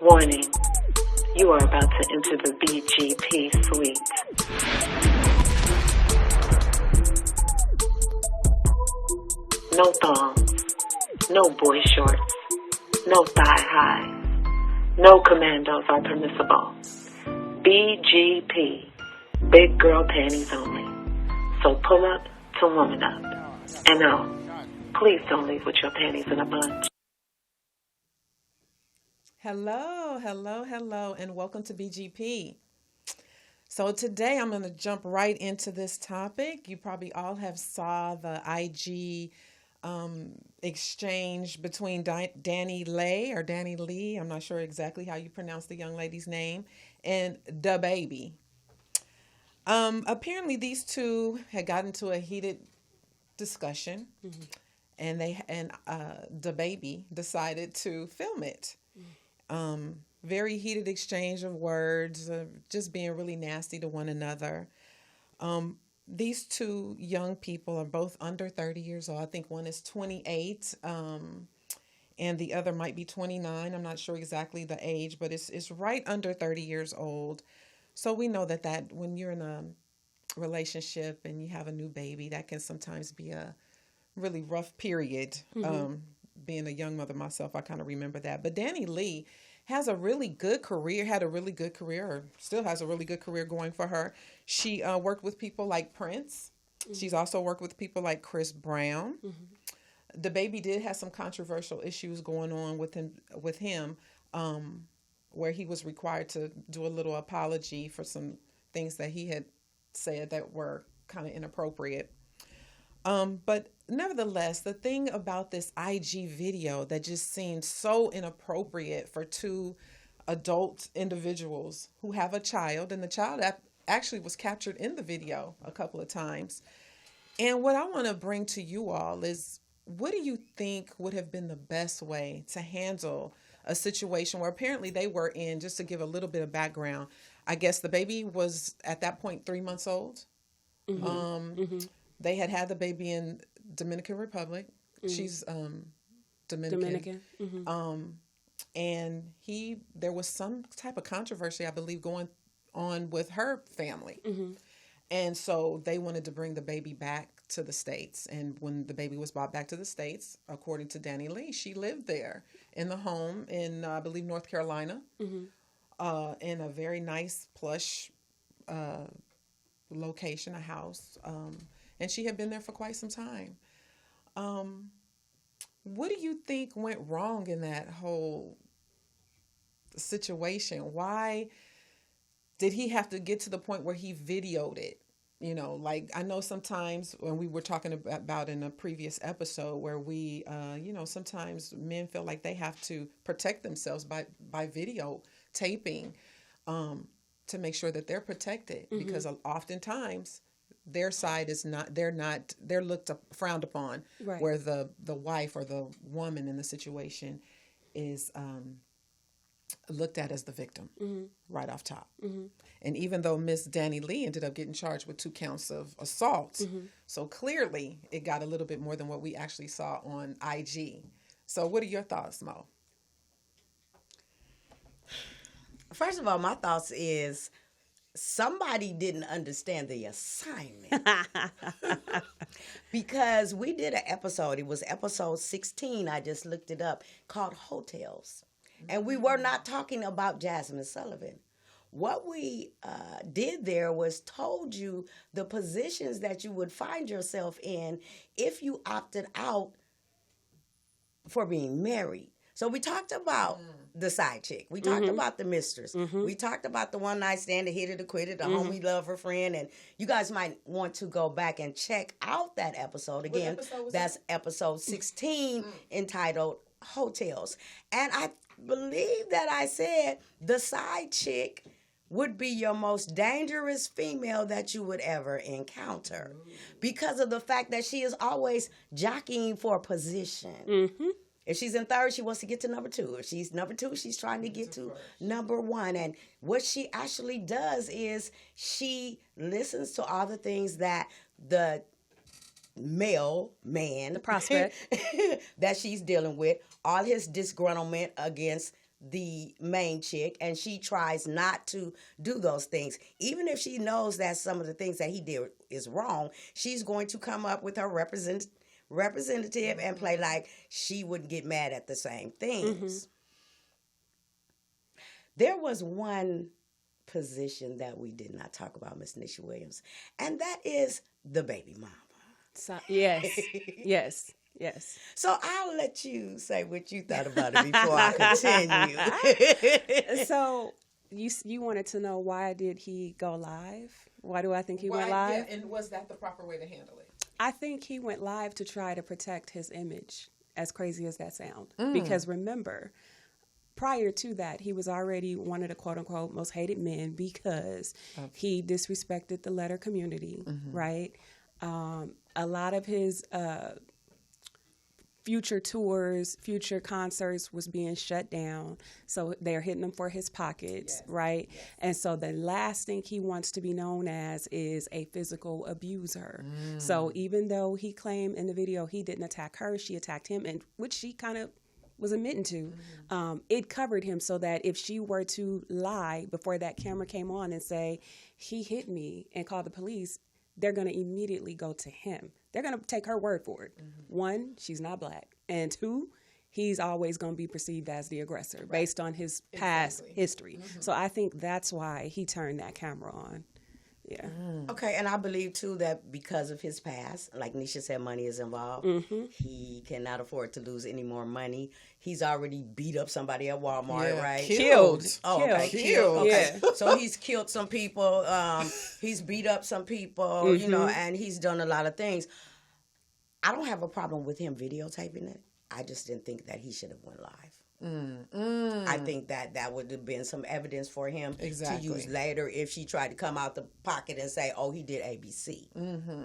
Warning, you are about to enter the BGP suite. No thongs, no boy shorts, no thigh highs, no commandos are permissible. BGP, big girl panties only. So pull up to woman up. And no, please don't leave with your panties in a bunch. Hello, and welcome to BGP. So today I'm going to jump right into this topic. You probably all have saw the IG exchange between Danileigh or Danileigh, I'm not sure exactly how you pronounce the young lady's name, and DaBaby. Apparently these two had gotten into a heated discussion, and DaBaby decided to film it. Very heated exchange of words, just being really nasty to one another. These two young people are both under 30 years old. I think one is 28, and the other might be 29. I'm not sure exactly the age, but it's right under 30 years old. So we know that when you're in a relationship and you have a new baby, that can sometimes be a really rough period. Being a young mother myself, I kind of remember that. But Danileigh had a really good career, or still has a really good career going for her. She worked with people like Prince. She's also worked with people like Chris Brown. DaBaby did have some controversial issues going on with him, where he was required to do a little apology for some things that he had said that were kind of inappropriate. But nevertheless, the thing about this IG video that just seemed so inappropriate for two adult individuals who have a child, and the child actually was captured in the video a couple of times. And what I want to bring to you all is, what do you think would have been the best way to handle a situation where apparently they were in, just to give a little bit of background, I guess the baby was at that point 3 months old. They had the baby in Dominican Republic. She's Dominican. And there was some type of controversy, I believe, going on with her family. And so they wanted to bring the baby back to the States. And when the baby was brought back to the States, according to Danileigh, she lived there in the home in, I believe, North Carolina, in a very nice, plush location, a house. And she had been there for quite some time. What do you think went wrong in that whole situation? Why did he have to get to the point where he videoed it? You know, like, I know sometimes when we were talking about in a previous episode where we, sometimes men feel like they have to protect themselves by videotaping to make sure that they're protected, because oftentimes their side is not, they're frowned upon, right, where the wife or the woman in the situation is looked at as the victim right off top. And even though Miss Danileigh ended up getting charged with 2 counts of assault, so clearly it got a little bit more than what we actually saw on IG. So what are your thoughts, Mo? First of all, my thoughts is somebody didn't understand the assignment. Because we did an episode, it was episode 16, I just looked it up, called Hotels. And we were not talking about Jasmine Sullivan. What we did there was told you the positions that you would find yourself in if you opted out for being married. So we talked about the side chick. We talked about the mistress. We talked about the one night stand, the hit it or quit it, the homie lover friend. And you guys might want to go back and check out that episode. Again, that's episode 16 entitled Hotels. And I believe that I said the side chick would be your most dangerous female that you would ever encounter, because of the fact that she is always jockeying for a position. If she's in third, she wants to get to number 2. If she's number 2, she's trying to get to number 1. And what she actually does is she listens to all the things that the the prospect, that she's dealing with, all his disgruntlement against the main chick, and she tries not to do those things. Even if she knows that some of the things that he did is wrong, she's going to come up with her representative and play like she wouldn't get mad at the same things. There was one position that we did not talk about, Ms. Neisha Williams, and that is the baby mama. So, yes, yes. Yes. So I'll let you say what you thought about it before I continue. So you wanted to know, why did he go live? Why do I think he went live? Yeah, and was that the proper way to handle it? I think he went live to try to protect his image, as crazy as that sounds. Because remember, prior to that, he was already one of the quote-unquote most hated men because he disrespected the letter community, right? A lot of his future tours, future concerts was being shut down. So they're hitting him for his pockets, right? Yes. And so the last thing he wants to be known as is a physical abuser. So even though he claimed in the video he didn't attack her, she attacked him, and which she kind of was admitting to, it covered him so that if she were to lie before that camera came on and say, he hit me, and call the police, they're going to immediately go to him. They're going to take her word for it. One, she's not black. And two, he's always going to be perceived as the aggressor based on his past history. So I think that's why he turned that camera on. Yeah. Okay, and I believe, too, that because of his past, like Neisha said, money is involved. He cannot afford to lose any more money. He's already beat up somebody at Walmart, right? Killed. Oh, okay. Killed. Okay. Yeah. So he's killed some people. He's beat up some people, you know, and he's done a lot of things. I don't have a problem with him videotaping it. I just didn't think that he should have went live. I think that would have been some evidence for him to use later if she tried to come out the pocket and say, oh, he did ABC.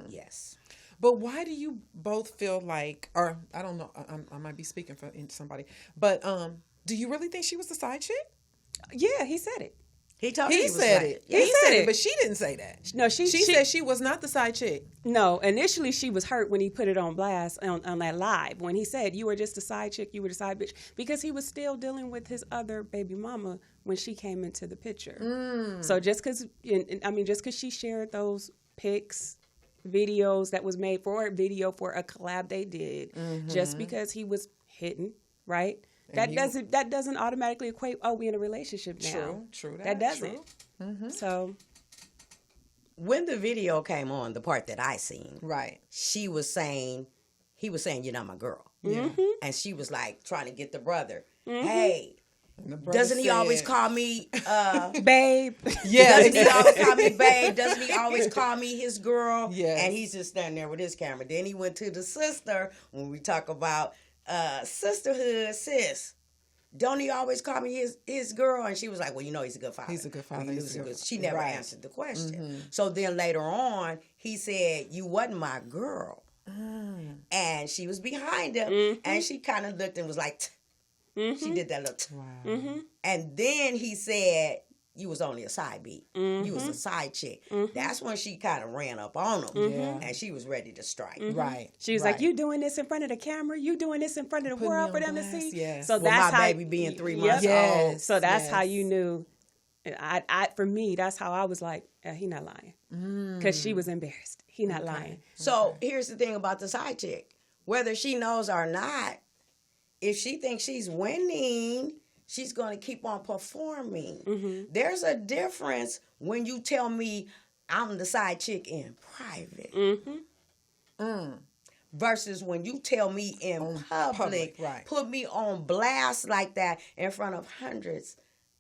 Yes. But why do you both feel like, or I don't know, I might be speaking for somebody, but do you really think she was the side chick? Yeah, he said it. He told He me he was said right. it. Yeah. He said it, but she didn't say that. No, she said she was not the side chick. No, initially she was hurt when he put it on blast on that live. When he said, you were just a side chick, you were the side bitch. Because he was still dealing with his other baby mama when she came into the picture. So just because she shared those pics, videos that was made for a video for a collab they did, just because he was hitting, right? That doesn't automatically equate, oh, we in a relationship now. True. That doesn't. So when the video came on, the part that I seen, right, he was saying, you're not my girl. And she was like trying to get the brother. Hey, doesn't he always call me babe? Yeah. Doesn't he always call me babe? Doesn't he always call me his girl? Yes. And he's just standing there with his camera. Then he went to the sister when we talk about sisterhood, sis. Don't he always call me his girl? And she was like, well, you know he's a good father. He's a good father. She never answered the question. So then later on, he said, you wasn't my girl. And she was behind him. And she kind of looked and was like, she did that look. Wow. And then he said, you was only a side beat. You was a side chick. That's when she kind of ran up on him. And she was ready to strike. Right. She was like, you doing this in front of the camera? You doing this in front of the world for them to see? Yes. So With that's my how, baby being 3 months old. So that's how you knew. For me, that's how I was like, he not lying. Because she was embarrassed. He not lying. So here's the thing about the side chick. Whether she knows or not, if she thinks she's winning, she's going to keep on performing. There's a difference when you tell me I'm the side chick in private versus when you tell me in public, put me on blast like that in front of hundreds,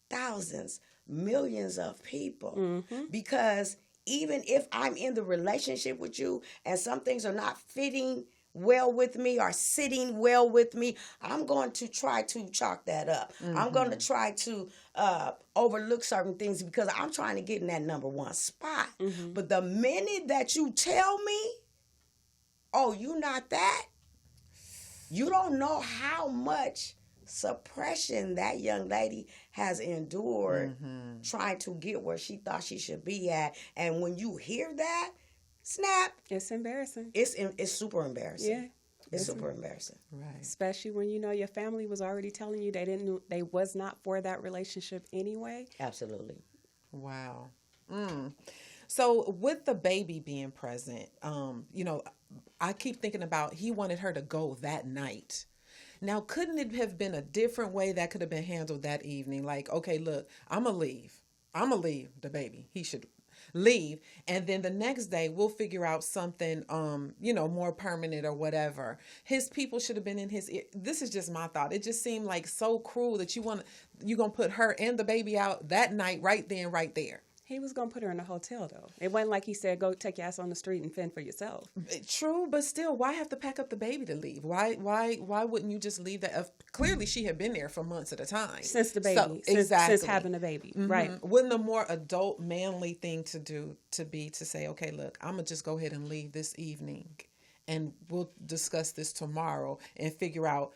thousands, millions of people. Because even if I'm in the relationship with you and some things are not fitting well with me or sitting well with me, I'm going to try to chalk that up. I'm going to try to overlook certain things because I'm trying to get in that number one spot. But the minute that you tell me, oh, you not that, you don't know how much suppression that young lady has endured trying to get where she thought she should be at. And when you hear that, snap. It's embarrassing. It's super embarrassing. Yeah. It's super embarrassing. Right. Especially when you know your family was already telling you they was not for that relationship anyway. Absolutely. Wow. So with the baby being present, I keep thinking about he wanted her to go that night. Now, couldn't it have been a different way that could have been handled that evening? Like, okay, look, I'm going to leave the baby. He should leave. And then the next day we'll figure out something, more permanent or whatever. His people should have been in his ear. This is just my thought. It just seemed like so cruel that you're going to put her and the baby out that night, right then, right there. He was going to put her in a hotel, though. It wasn't like he said, go take your ass on the street and fend for yourself. True, but still, why have to pack up the baby to leave? Why wouldn't you just leave that? Clearly, she had been there for months at a time. Since the baby. Since having a baby. Mm-hmm. Right. Wouldn't a more adult, manly thing to do to say, okay, look, I'm going to just go ahead and leave this evening and we'll discuss this tomorrow and figure out,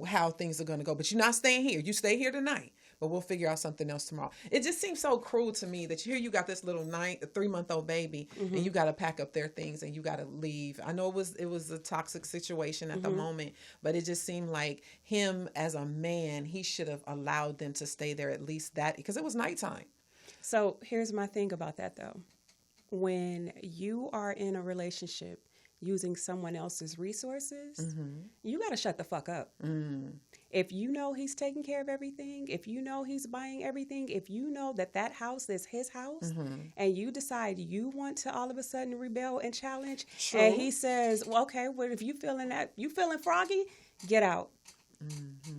how things are going to go. But you're not staying here. You stay here tonight. But we'll figure out something else tomorrow. It just seems so cruel to me that you got this little 3-month-old baby, and you got to pack up their things and you got to leave. I know it was a toxic situation at the moment, but it just seemed like him as a man, he should have allowed them to stay there at least because it was nighttime. So here's my thing about that, though. When you are in a relationship using someone else's resources, you got to shut the fuck up. If you know he's taking care of everything, if you know he's buying everything, if you know that house is his house, and you decide you want to all of a sudden rebel and challenge, and he says, well, okay, well, if you feeling froggy, get out.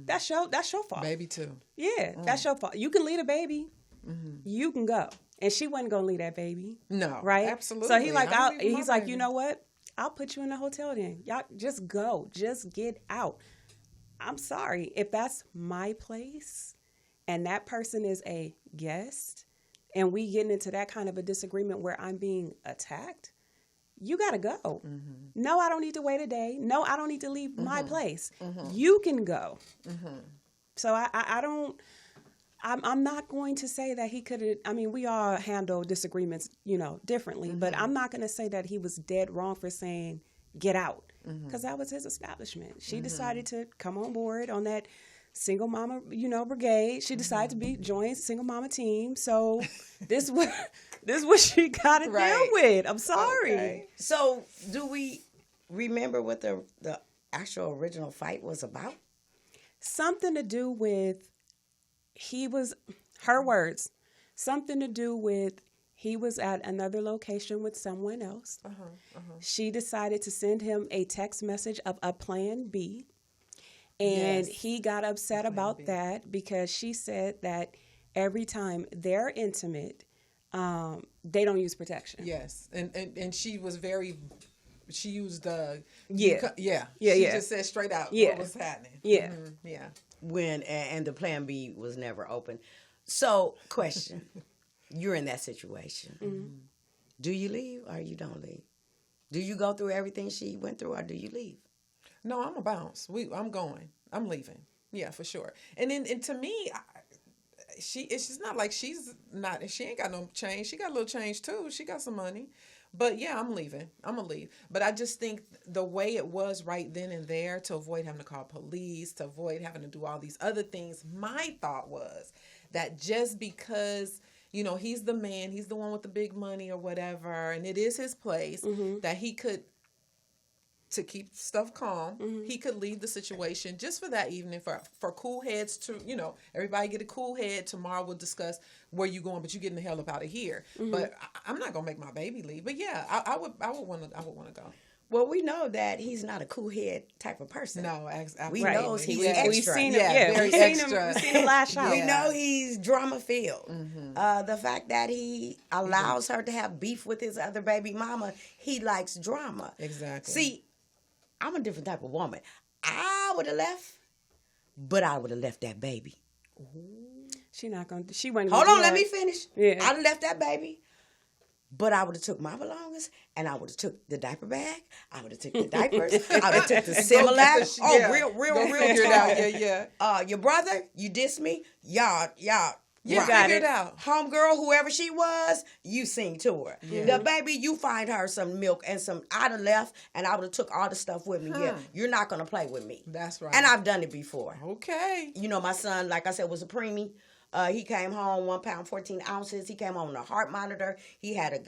That's your fault. Baby too. Yeah, that's your fault. You can leave a baby. You can go. And she wasn't going to leave that baby. No. Right? Absolutely. So he's like, you know what? I'll put you in the hotel then. Y'all just go. Just get out. I'm sorry. If that's my place and that person is a guest and we getting into that kind of a disagreement where I'm being attacked, you got to go. No, I don't need to wait a day. No, I don't need to leave my place. You can go. So I'm not going to say that he could have, we all handle disagreements, differently, but I'm not going to say that he was dead wrong for saying, get out. Because that was his establishment. She decided to come on board on that single mama, brigade. She decided to join single mama team. So this is what she got to deal with. I'm sorry. Okay. So do we remember what the actual original fight was about? Something to do with, her words, something to do with he was at another location with someone else. She decided to send him a text message of a plan B. And he got upset about that because she said that every time they're intimate, they don't use protection. Yes. And she was she used She just said straight out what was happening. Yeah. And the plan B was never open. So, question. You're in that situation. Do you leave or you don't leave? Do you go through everything she went through or do you leave? No, I'm a bounce. I'm going. I'm leaving. Yeah, for sure. And to me, it's just not like she ain't got no change. She got a little change too. She got some money. But yeah, I'm leaving. I'm going to leave. But I just think the way it was right then and there, to avoid having to call police, to avoid having to do all these other things, my thought was that just because, he's the man, he's the one with the big money or whatever, and it is his place, that he could, to keep stuff calm, he could leave the situation just for that evening for cool heads to, everybody get a cool head. Tomorrow we'll discuss where you going, but you getting the hell up out of here. But I'm not gonna make my baby leave. But yeah, I would want to go. Well, we know that he's not a cool head type of person. No, absolutely. We know he's extra. We've seen him. Very extra. We've seen him lash out. We know he's drama filled. The fact that he allows her to have beef with his other baby mama, he likes drama. Exactly. See, I'm a different type of woman. I would have left, but I would have left that baby. She wasn't. Hold on, let me finish. Yeah. I'd have left that baby, but I would have took my belongings and I would have took the diaper bag. I would have took the diapers. I would have took the Similac. Real. Your brother, you dissed me. Y'all You Right. figured it out. Homegirl, whoever she was, you sing to her. Yeah. The baby, you find her some milk and some. I'd have left and I would have took all the stuff with me. Yeah, you're not gonna play with me. That's right. And I've done it before. Okay. You know, my son, like I said, was a preemie. He came home 1 pound 14 ounces. He came home on a heart monitor. He had a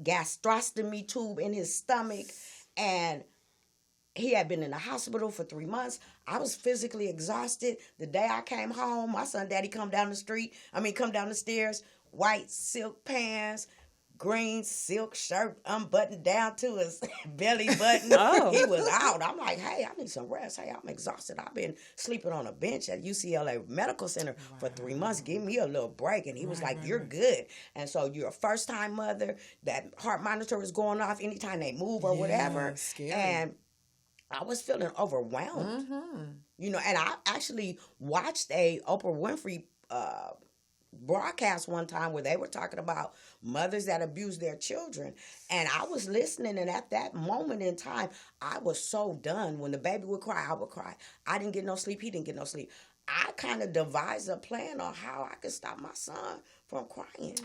gastrostomy tube in his stomach, and he had been in the hospital for 3 months. I was physically exhausted. The day I came home, my son daddy come down the stairs, white silk pants, green silk shirt unbuttoned down to his belly button. Oh. He was out. I'm like, hey, I need some rest. Hey, I'm exhausted. I've been sleeping on a bench at UCLA Medical Center for 3 months. Give me a little break. And he was like, you're good. And so you're a first-time mother. That heart monitor is going off anytime they move or whatever. Scary. And I was feeling overwhelmed. You know, and I actually watched a Oprah Winfrey broadcast one time where they were talking about mothers that abuse their children, and I was listening, and at that moment in time I was so done. When the baby would cry, I would cry. I didn't get no sleep, he didn't get no sleep. I kind of devised a plan on how I could stop my son from crying.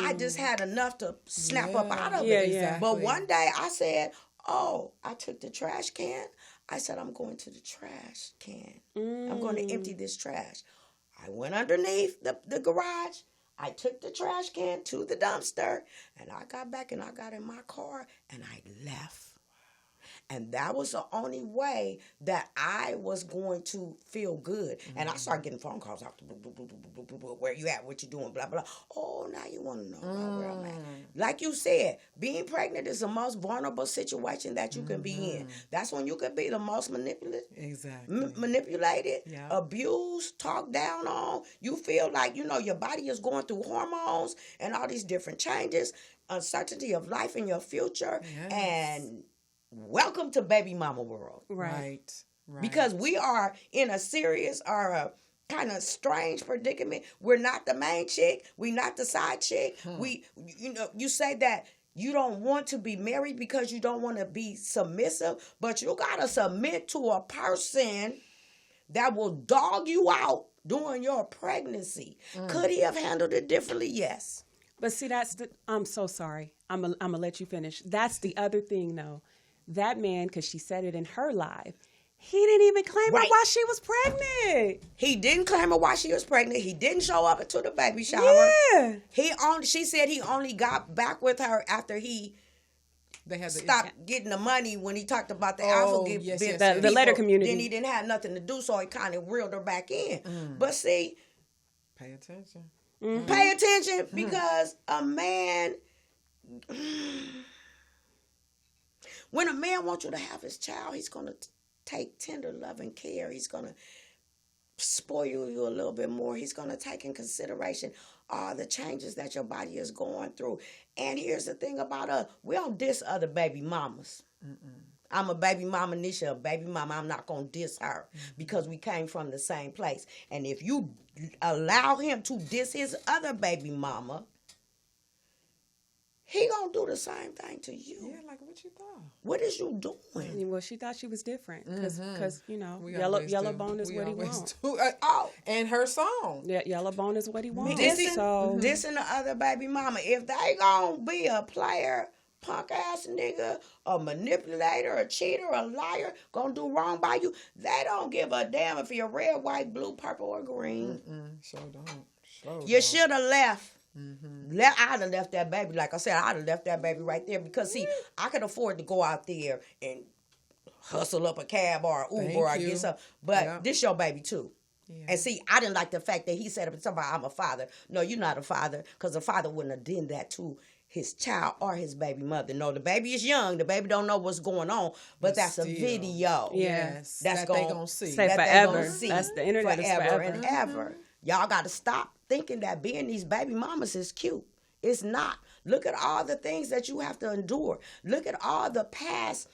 I just had enough to snap up out of it. Exactly. But one day I said, I took the trash can. I said, I'm going to the trash can. I'm going to empty this trash. I went underneath the garage. I took the trash can to the dumpster, and I got back and I got in my car and I left. And that was the only way that I was going to feel good. And I started getting phone calls out. Where you at? What you doing? Blah, blah. Oh, now you want to know about where I'm at. Like you said, being pregnant is the most vulnerable situation that you can be in. That's when you can be the most manipulated, Yeah. abused, talked down on. You feel like, your body is going through hormones and all these different changes, uncertainty of life in your future. Yes. And welcome to baby mama world. Right. Because we are in a serious or a kind of strange predicament. We're not the main chick. We're not the side chick. You say that you don't want to be married because you don't want to be submissive, but you got to submit to a person that will dog you out during your pregnancy. Could he have handled it differently? Yes. But see, I'm so sorry. I'm going to let you finish. That's the other thing, though. That man, because she said it in her live, he didn't even claim her while she was pregnant. He didn't claim her while she was pregnant. He didn't show up until the baby shower. Yeah. She said he only got back with her after he stopped getting the money when he talked about the alpha the letter community. Then he didn't have nothing to do, so he kind of reeled her back in. But see, pay attention. Pay attention because a man... When a man wants you to have his child, he's going to take tender love and care. He's going to spoil you a little bit more. He's going to take in consideration all the changes that your body is going through. And here's the thing about us. We don't diss other baby mamas. I'm a baby mama, Neisha, a baby mama. I'm not going to diss her because we came from the same place. And if you allow him to diss his other baby mama, he gonna do the same thing to you. Yeah, like what you thought? What is you doing? Well, she thought she was different because yellow bone is what he wants. And her song. Yeah, yellow bone is what he wants. This and the other baby mama. If they gonna be a player, punk ass nigga, a manipulator, a cheater, a liar, gonna do wrong by you, they don't give a damn if you're red, white, blue, purple, or green. Sure don't. You should have left. I'd have left that baby. Like I said, I'd have left that baby right there because, see, I could afford to go out there and hustle up a cab or an Uber or get something. But this your baby, too. Yeah. And see, I didn't like the fact that he said up something about I'm a father. No, you're not a father because a father wouldn't have done that to his child or his baby mother. No, the baby is young. The baby don't know what's going on, but that's a video. Yes, that's they gonna see. Say that forever. They gonna see That's the internet forever is and ever. Y'all got to stop thinking that being these baby mamas is cute. It's not. Look at all the things that you have to endure. Look at all the past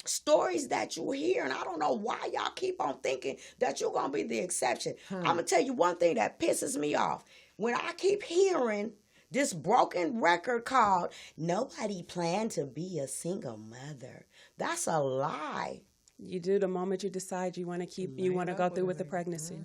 stories that you hear, and I don't know why y'all keep on thinking that you're going to be the exception. I'm going to tell you one thing that pisses me off. When I keep hearing this broken record called Nobody Planned to Be a Single Mother, that's a lie. You do the moment you decide you want to go through with the pregnancy.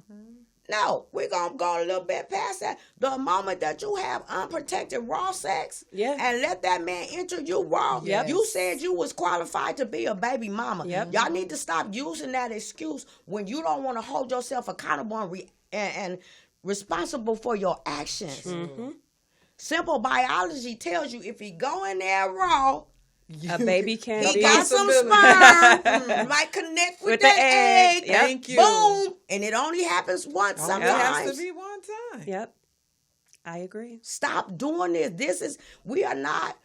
No, we're going to go a little bit past that. The moment that you have unprotected raw sex and let that man enter you raw, you said you was qualified to be a baby mama. Y'all need to stop using that excuse when you don't want to hold yourself accountable and responsible for your actions. Simple biology tells you if he go in there raw, a baby can he got some sperm, might connect with that egg. Thank you. Boom. And it only happens once sometimes. It has to be one time. Yep. I agree. Stop doing this. We are not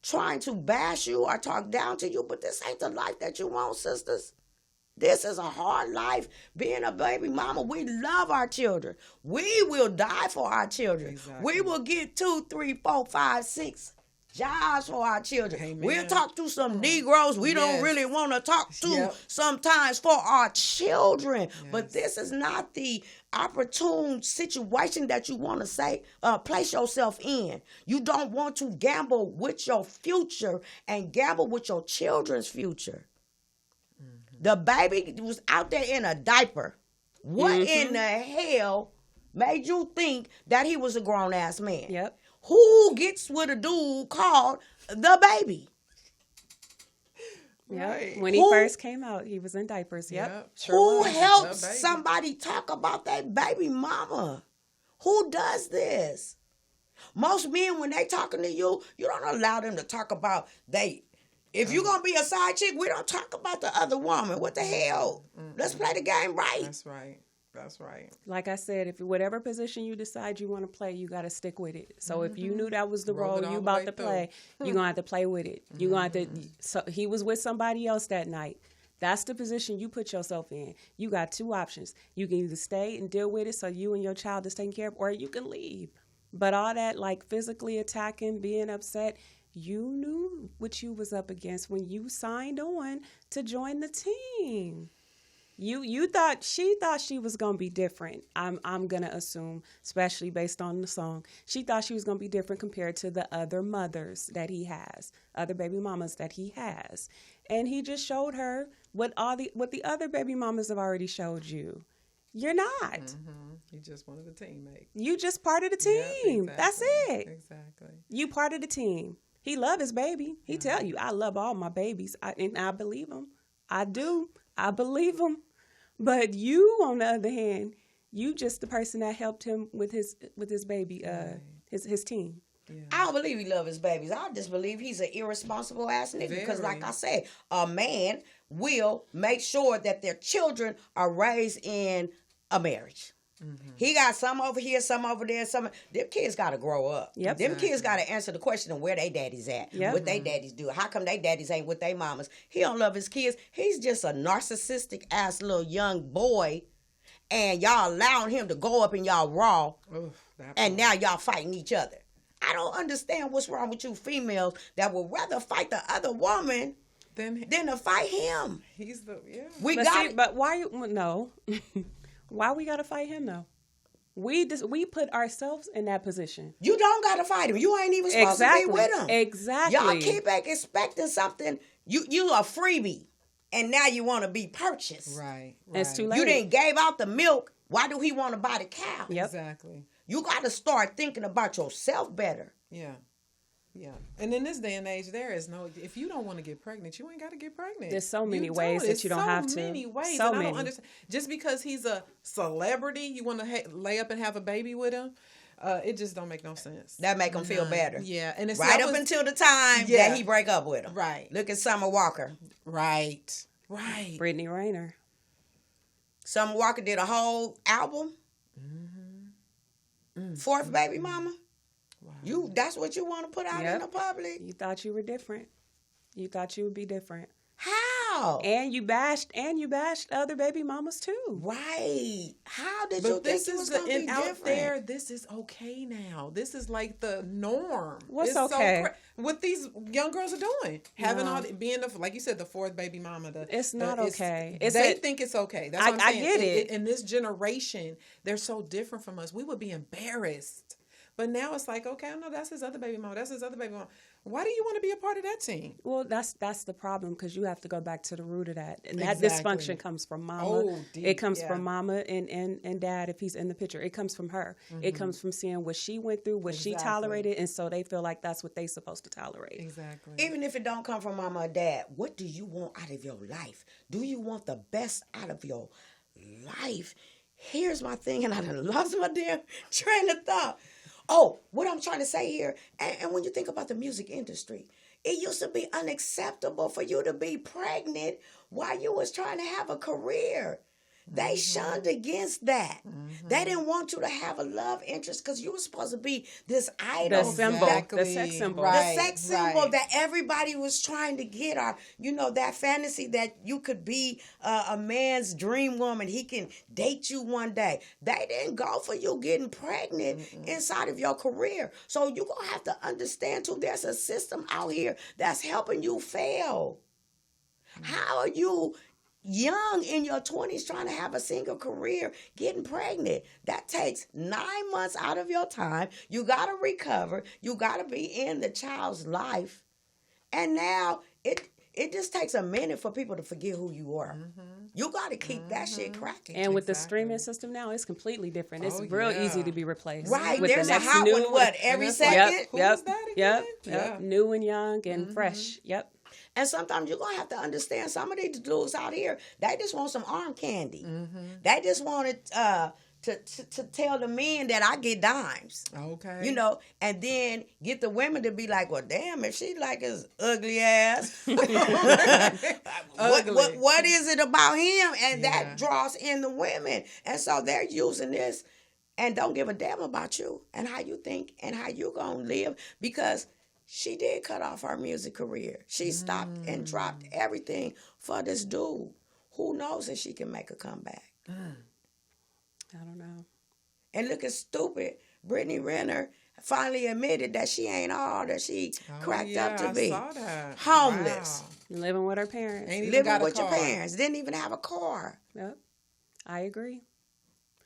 trying to bash you or talk down to you, but this ain't the life that you want, sisters. This is a hard life being a baby mama. We love our children. We will die for our children. Exactly. We will get 2, 3, 4, 5, 6 jobs for our children. Amen. We'll talk to some Negroes we don't really want to talk to sometimes for our children. Yes. But this is not the opportune situation that you want to place yourself in. You don't want to gamble with your future and gamble with your children's future. Mm-hmm. The baby was out there in a diaper. What in the hell made you think that he was a grown-ass man? Yep. Who gets with a dude called the baby? Right. When he first came out, he was in diapers. Yep. Who helps somebody talk about that baby mama? Who does this? Most men, when they talking to you, you don't allow them to talk about they. If you're going to be a side chick, we don't talk about the other woman. What the hell? Let's play the game right. That's right. That's right. Like I said, if whatever position you decide you want to play, you got to stick with it. So if you knew that was the role you about to play, you're going to have to play with it. You're going to have to. So he was with somebody else that night. That's the position you put yourself in. You got 2 options. You can either stay and deal with it so you and your child is taken care of, or you can leave. But all that like physically attacking, being upset, you knew what you was up against when you signed on to join the team. She thought she was gonna be different. I'm gonna assume, especially based on the song, she thought she was gonna be different compared to the other mothers that he has, other baby mamas that he has, and he just showed her what the other baby mamas have already showed you. You're not. You just one of the teammates. You just part of the team. Exactly. That's it. Exactly. You part of the team. He love his baby. He tell you, I love all my babies, and I believe him. I do. I believe him. But you, on the other hand, you just the person that helped him with his baby, his team. Yeah. I don't believe he loves his babies. I just believe he's an irresponsible ass nigga. Because like I said, a man will make sure that their children are raised in a marriage. He got some over here, some over there, some. Them kids got to grow up. Yep. Them kids got to answer the question of where they daddies at, what they daddies do. How come they daddies ain't with they mamas? He don't love his kids. He's just a narcissistic ass little young boy, and y'all allowing him to go up in y'all raw, and now y'all fighting each other. I don't understand what's wrong with you females that would rather fight the other woman than to fight him. He's the But why you no? Why we gotta fight him though? We put ourselves in that position. You don't gotta fight him. You ain't even supposed to be with him. Exactly. Y'all keep expecting something. You a freebie, and now you want to be purchased. Right. It's too late. You didn't gave out the milk. Why do he want to buy the cow? Yep. Exactly. You got to start thinking about yourself better. Yeah. Yeah. And in this day and age, there is no, if you don't want to get pregnant, you ain't got to get pregnant. There's so many ways that you don't have to. So many ways. So and many. I don't understand. Just because he's a celebrity, you want to lay up and have a baby with him? It just don't make no sense. That make him feel better. Yeah. And it's right up until the time that he break up with him. Right. Look at Summer Walker. Right. Right. Brittany Renner. Summer Walker did a whole album. Fourth baby mama. Wow. That's what you want to put out in the public. You thought you were different. You thought you would be different. How? And you bashed other baby mamas too. Right. How did you think it was going to be different? Out there, this is okay now. This is like the norm. What's okay? What these young girls are doing. Having all being like you said, the fourth baby mama. It's not okay. They think it's okay. That's what I'm saying. I get it. In this generation, they're so different from us. We would be embarrassed. But now it's like, okay, no, that's his other baby mama. That's his other baby mama. Why do you want to be a part of that team? Well, that's the problem, because you have to go back to the root of that, and that Exactly. dysfunction comes from mama. Oh, deep, it comes yeah. from mama and dad if he's in the picture. It comes from her. It comes from seeing what she went through, what she tolerated, and so they feel like that's what they supposed to tolerate. Exactly. Even if it don't come from mama or dad, what do you want out of your life? Do you want the best out of your life? Here's my thing, and I done lost my damn train of thought. Oh, what I'm trying to say here, and when you think about the music industry, it used to be unacceptable for you to be pregnant while you was trying to have a career. They shunned against that. They didn't want you to have a love interest because you were supposed to be this idol. The symbol, Exactly. the sex symbol. Right. The sex symbol that everybody was trying to get, or that fantasy that you could be a man's dream woman. He can date you one day. They didn't go for you getting pregnant inside of your career. So you're going to have to understand too, there's a system out here that's helping you fail. How are you young in your 20s trying to have a single career, getting pregnant? That takes 9 months out of your time. You got to recover. You got to be in the child's life. And now it just takes a minute for people to forget who you are. You got to keep that shit cracking. And with the streaming system now, it's completely different. It's real easy to be replaced. Right. With There's the a next hot new one, what, every Yep. second? Who was that again? Yep. New and young and fresh. Yep. And sometimes you're going to have to understand some of these dudes out here, they just want some arm candy. They just wanted to tell the men that I get dimes. Okay. And then get the women to be like, well, damn, if she like his ugly ass, what is it about him? And that draws in the women. And so they're using this and don't give a damn about you and how you think and how you going to live, because she did cut off her music career. She stopped and dropped everything for this dude. Who knows if she can make a comeback? I don't know. And look at stupid Brittany Renner finally admitted that she ain't all that she cracked up to be. I saw that. Homeless. Wow. Living with her parents. Ain't even Living got a with your car. parents. Didn't even have a car. Yep. I agree.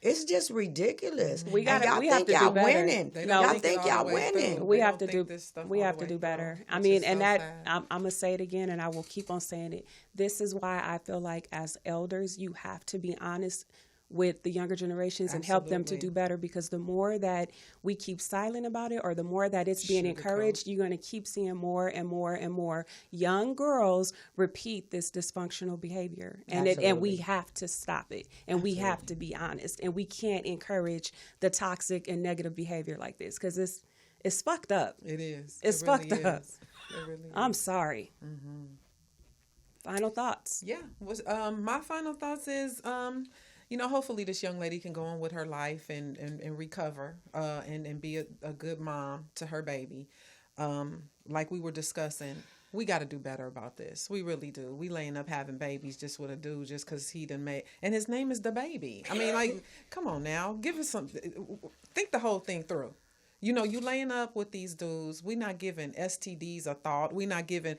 It's just ridiculous. We And y'all we have think to y'all do better. winning. They No, don't Y'all think it think all y'all the way winning. through. We They have don't to think do this stuff we all have the to do way better. through, I which mean, is and so that sad. I'm gonna say it again, and I will keep on saying it. This is why I feel like as elders, you have to be honest with the younger generations and help them to Absolutely. do better, because the more that we keep silent about it, or the more that it's being encouraged, you're going to keep seeing more and more and more young girls repeat this dysfunctional behavior. And we have to stop it. And we have to be honest. And we can't encourage the toxic and negative behavior like this, because it's fucked up. It is. It's It really fucked up. is. It really is. I'm sorry. Final thoughts. Yeah. My final thoughts is, hopefully this young lady can go on with her life and recover and be a good mom to her baby. Like we were discussing, we got to do better about this. We really do. We laying up having babies just with a dude just because he done made, and his name is the baby. I mean, like, come on now, give us some. Think the whole thing through. You laying up with these dudes. We're not giving STDs a thought. We're not giving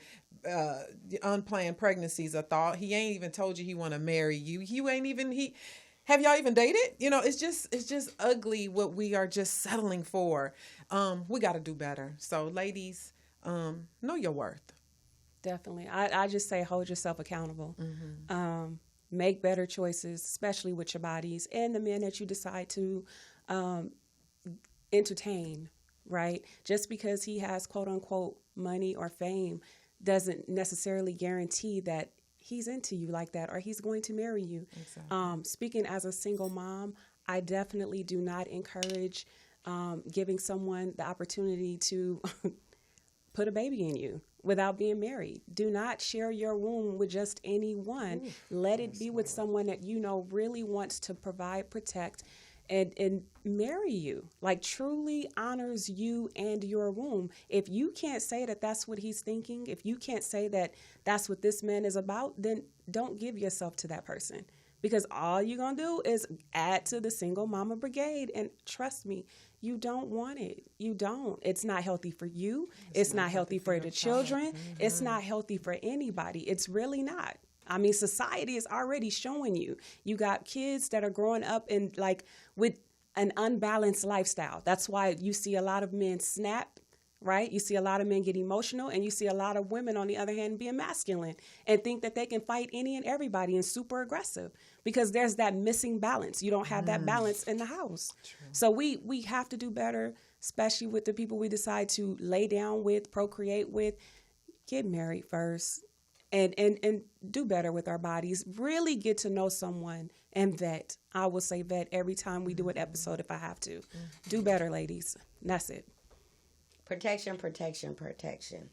unplanned pregnancies a thought. He ain't even told you he want to marry you. Have y'all even dated? It's just ugly what we are just settling for. We got to do better. So ladies, know your worth. Definitely. I just say hold yourself accountable. Make better choices, especially with your bodies and the men that you decide to entertain, right? Just because he has quote unquote money or fame doesn't necessarily guarantee that he's into you like that or he's going to marry you. Exactly. Speaking as a single mom, I definitely do not encourage giving someone the opportunity to put a baby in you without being married. Do not share your womb with just anyone. Let it be with someone that really wants to provide, protect, and marry you, like truly honors you and your womb. If you can't say that that's what he's thinking, if you can't say that that's what this man is about, then don't give yourself to that person, because all you're going to do is add to the single mama brigade. And trust me, you don't want it. You don't. It's not healthy for you. It's not healthy for the children. It's not healthy for anybody. It's really not. I mean, society is already showing you. You got kids that are growing up in with an unbalanced lifestyle. That's why you see a lot of men snap right? You see a lot of men get emotional, and you see a lot of women, on the other hand, being masculine and think that they can fight any and everybody and super aggressive, because there's that missing balance. You don't have that balance in the house. True. So we have to do better, especially with the people we decide to lay down with, procreate with. Get married first. And do better with our bodies. Really get to know someone and vet. I will say vet every time we do an episode if I have to. Do better, ladies. That's it. Protection, protection, protection.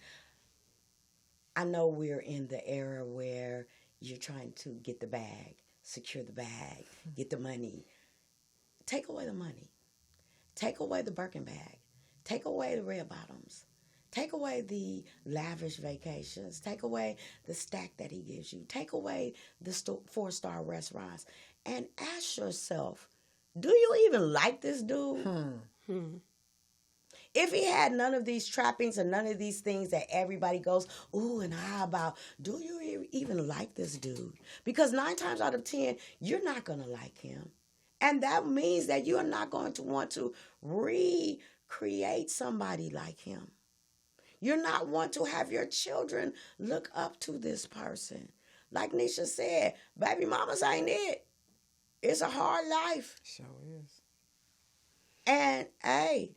I know we're in the era where you're trying to get the bag, secure the bag, get the money. Take away the money. Take away the Birkin bag. Take away the red bottoms. Take away the lavish vacations. Take away the stack that he gives you. Take away the 4-star restaurants. And ask yourself, do you even like this dude? If he had none of these trappings and none of these things that everybody goes, ooh and ah about, do you even like this dude? Because 9 times out of 10, you're not going to like him. And that means that you're not going to want to recreate somebody like him. You're not want to have your children look up to this person. Like Neisha said, baby mamas ain't it. It's a hard life. Sure is. And, hey,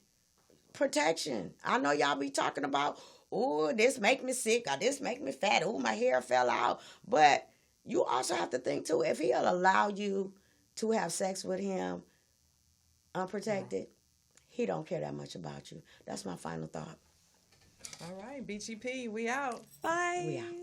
protection. I know y'all be talking about, oh, this make me sick, or this make me fat, oh, my hair fell out. But you also have to think, too, if he'll allow you to have sex with him unprotected, he don't care that much about you. That's my final thought. All right, BGP, we out. Bye. We out.